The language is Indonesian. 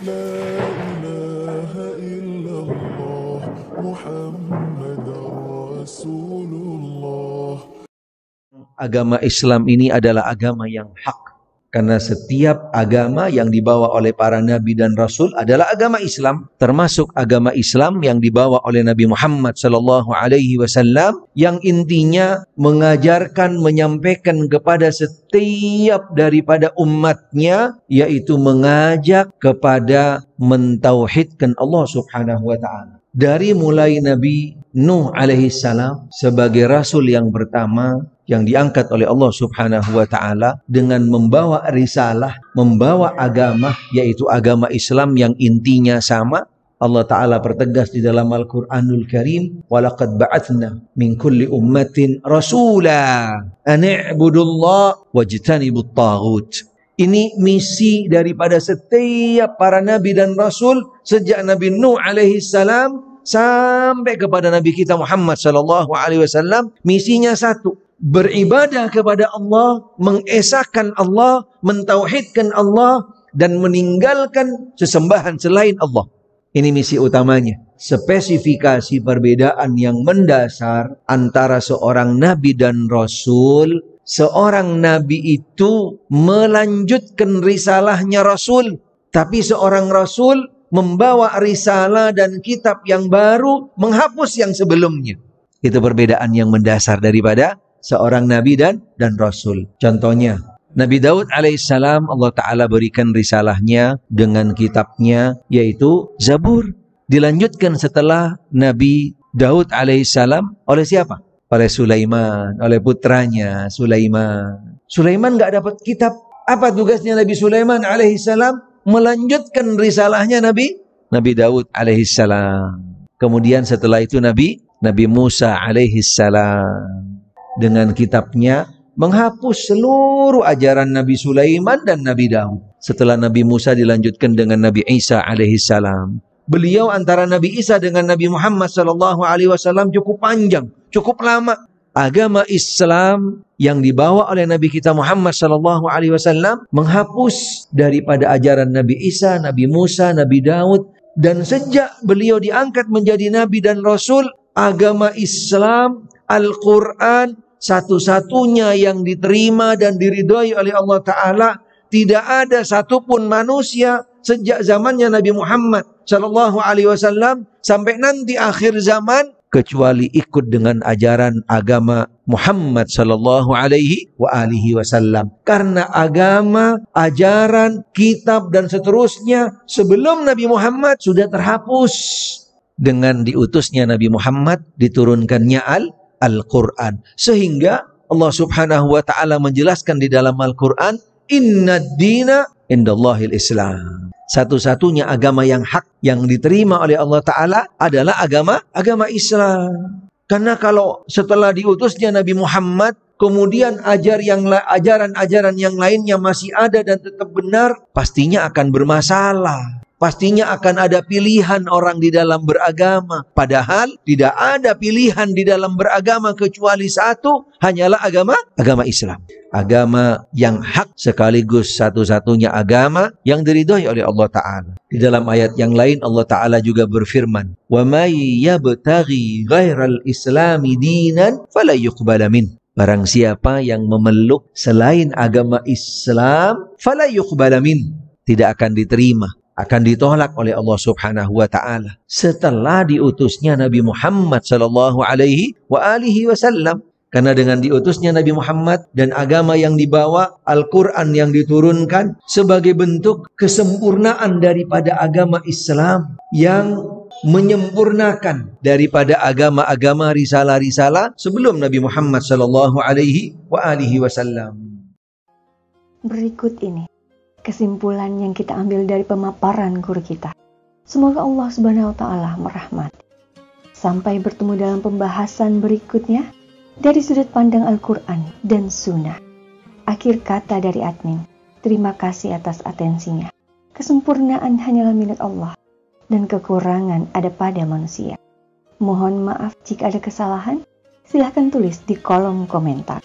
لا إله إلا الله محمد رسول الله. Agama Islam ini adalah agama yang hak. Karena setiap agama yang dibawa oleh para nabi dan rasul adalah agama Islam, termasuk agama Islam yang dibawa oleh Nabi Muhammad sallallahu alaihi wasallam yang intinya mengajarkan, menyampaikan kepada setiap daripada umatnya, yaitu mengajak kepada mentauhidkan Allah Subhanahu wa taala. Dari mulai Nabi Nuh alaihi salam sebagai rasul yang pertama yang diangkat oleh Allah Subhanahu wa taala dengan membawa risalah, membawa agama, yaitu agama Islam yang intinya sama. Allah taala pertegas di dalam Al-Qur'anul Karim, "Wa laqad ba'atsna min kulli ummatin rasula an i'budullaha wajtanibut taghut." Ini misi daripada setiap para nabi dan rasul sejak Nabi Nuh alaihi salam sampai kepada Nabi kita Muhammad sallallahu alaihi wasallam. Misinya satu, beribadah kepada Allah, mengesahkan Allah, mentauhidkan Allah, dan meninggalkan sesembahan selain Allah. Ini misi utamanya. Spesifikasi perbedaan yang mendasar antara seorang nabi dan rasul, seorang nabi itu melanjutkan risalahnya rasul, tapi seorang rasul membawa risalah dan kitab yang baru, menghapus yang sebelumnya. Itu perbedaan yang mendasar daripada seorang nabi dan rasul. Contohnya, Nabi Daud alaihissalam, Allah Ta'ala berikan risalahnya dengan kitabnya, yaitu Zabur. Dilanjutkan setelah Nabi Daud alaihissalam oleh siapa? Oleh Sulaiman, oleh putranya Sulaiman. Sulaiman nggak dapat kitab. Apa tugasnya Nabi Sulaiman alaihissalam? Melanjutkan risalahnya Nabi Daud alaihissalam. Kemudian setelah itu Nabi Musa alaihissalam dengan kitabnya menghapus seluruh ajaran Nabi Sulaiman dan Nabi Daud. Setelah Nabi Musa dilanjutkan dengan Nabi Isa alaihissalam. Beliau antara Nabi Isa dengan Nabi Muhammad sallallahu alaihi wasallam cukup panjang, cukup lama. Agama Islam yang dibawa oleh Nabi kita Muhammad sallallahu alaihi wasallam menghapus daripada ajaran Nabi Isa, Nabi Musa, Nabi Daud, dan sejak beliau diangkat menjadi nabi dan rasul, agama Islam, Al-Qur'an, satu-satunya yang diterima dan diridhoi oleh Allah Ta'ala. Tidak ada satupun manusia sejak zamannya Nabi Muhammad sallallahu alaihi wasallam sampai nanti akhir zaman kecuali ikut dengan ajaran agama Muhammad sallallahu alaihi wasallam. Karena agama, ajaran, kitab dan seterusnya sebelum Nabi Muhammad sudah terhapus. Dengan diutusnya Nabi Muhammad diturunkannya Al-Quran. Sehingga Allah Subhanahu wa taala menjelaskan di dalam Al-Quran, "Innad dina indallahil Islam." Satu-satunya agama yang hak yang diterima oleh Allah Ta'ala adalah agama Islam. Karena kalau setelah diutusnya Nabi Muhammad, kemudian ajaran-ajaran yang lainnya masih ada dan tetap benar, pastinya akan bermasalah. Pastinya akan ada pilihan orang di dalam beragama. Padahal tidak ada pilihan di dalam beragama kecuali satu, hanyalah agama Islam. Agama yang hak sekaligus satu-satunya agama yang diridhoi oleh Allah Ta'ala. Di dalam ayat yang lain Allah Ta'ala juga berfirman, "Wa may yabtaghi ghairal islami dinan fala yuqbala min." Barang siapa yang memeluk selain agama Islam, fala yuqbala min, tidak akan diterima, akan ditolak oleh Allah Subhanahu wa taala. Setelah diutusnya Nabi Muhammad sallallahu alaihi wasallam. Karena dengan diutusnya Nabi Muhammad dan agama yang dibawa, Al-Quran yang diturunkan sebagai bentuk kesempurnaan daripada agama Islam yang menyempurnakan daripada agama-agama risalah-risalah sebelum Nabi Muhammad sallallahu alaihi wasallam. Berikut ini kesimpulan yang kita ambil dari pemaparan guru kita. Semoga Allah Subhanahu wa taala merahmati. Sampai bertemu dalam pembahasan berikutnya dari sudut pandang Al-Quran dan Sunnah. Akhir kata dari admin, terima kasih atas atensinya. Kesempurnaan hanyalah milik Allah dan kekurangan ada pada manusia. Mohon maaf jika ada kesalahan, silahkan tulis di kolom komentar.